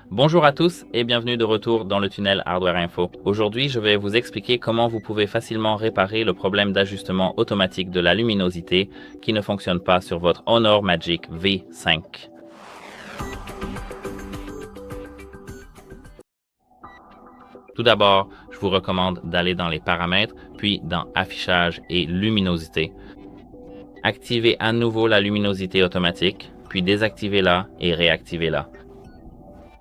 Bonjour à tous et bienvenue de retour dans le tunnel Hardware Info. Aujourd'hui, je vais vous expliquer comment vous pouvez facilement réparer le problème d'ajustement automatique de la luminosité qui ne fonctionne pas sur votre Honor Magic V5. Tout d'abord, je vous recommande d'aller dans les paramètres, puis dans Affichage et luminosité. Activez à nouveau la luminosité automatique, puis désactivez-la et réactivez-la.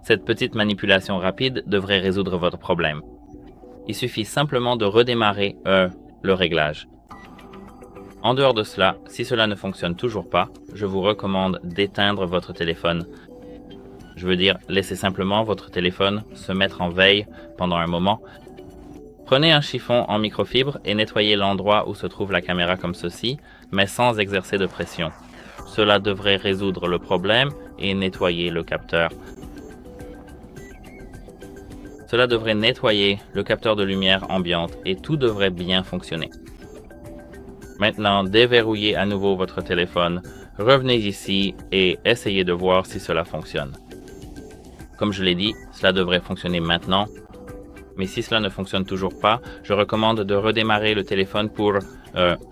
Cette petite manipulation rapide devrait résoudre votre problème. Il suffit simplement de redémarrer le réglage. En dehors de cela, si cela ne fonctionne toujours pas, je vous recommande d'éteindre votre téléphone. Je veux dire, laissez simplement votre téléphone se mettre en veille pendant un moment. Prenez un chiffon en microfibre et nettoyez l'endroit où se trouve la caméra comme ceci, mais sans exercer de pression. Cela devrait résoudre le problème et nettoyer le capteur. Cela devrait nettoyer le capteur de lumière ambiante et tout devrait bien fonctionner. Maintenant, déverrouillez à nouveau votre téléphone, revenez ici et essayez de voir si cela fonctionne. Comme je l'ai dit, cela devrait fonctionner maintenant. Mais si cela ne fonctionne toujours pas, je recommande de redémarrer le téléphone pour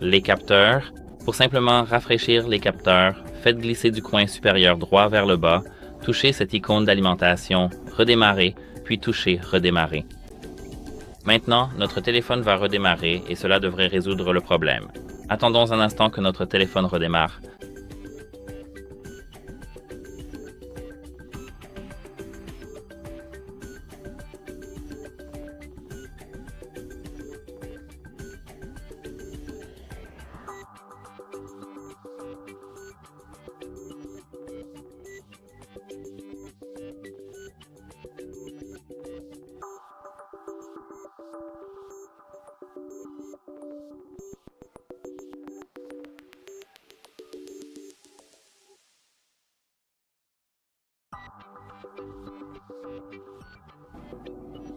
les capteurs. Pour simplement rafraîchir les capteurs, faites glisser du coin supérieur droit vers le bas, touchez cette icône d'alimentation, redémarrez, puis touchez redémarrer. Maintenant, notre téléphone va redémarrer et cela devrait résoudre le problème. Attendons un instant que notre téléphone redémarre.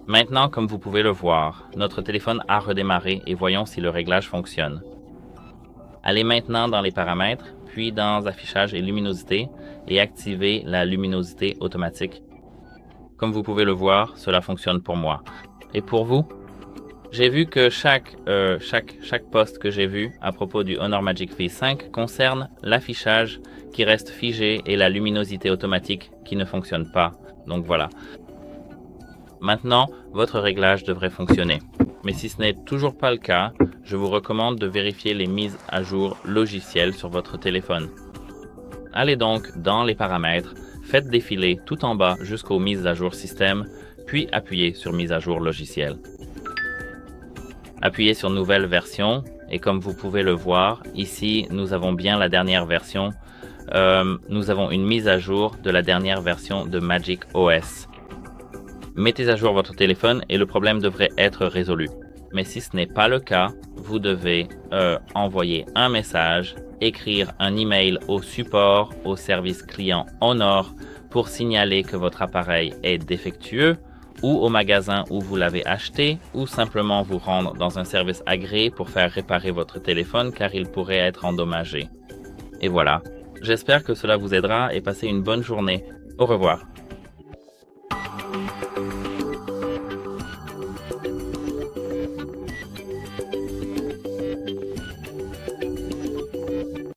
Maintenant, comme vous pouvez le voir, notre téléphone a redémarré et voyons si le réglage fonctionne. Allez maintenant dans les paramètres, puis dans Affichage et luminosité et activez la luminosité automatique. Comme vous pouvez le voir, cela fonctionne pour moi. Et pour vous? J'ai vu que chaque post que j'ai vu à propos du Honor Magic V5 concerne l'affichage qui reste figé et la luminosité automatique qui ne fonctionne pas. Donc voilà. Maintenant, votre réglage devrait fonctionner. Mais si ce n'est toujours pas le cas, je vous recommande de vérifier les mises à jour logicielles sur votre téléphone. Allez donc dans les paramètres, faites défiler tout en bas jusqu'aux mises à jour système, puis appuyez sur mise à jour logiciel. Appuyez sur nouvelle version et comme vous pouvez le voir, ici nous avons bien la dernière version. Nous avons une mise à jour de la dernière version de Magic OS. Mettez à jour votre téléphone et le problème devrait être résolu. Mais si ce n'est pas le cas, vous devez envoyer un message, écrire un email au support au service client Honor pour signaler que votre appareil est défectueux ou au magasin où vous l'avez acheté ou simplement vous rendre dans un service agréé pour faire réparer votre téléphone car il pourrait être endommagé. Et voilà. J'espère que cela vous aidera et passez une bonne journée. Au revoir.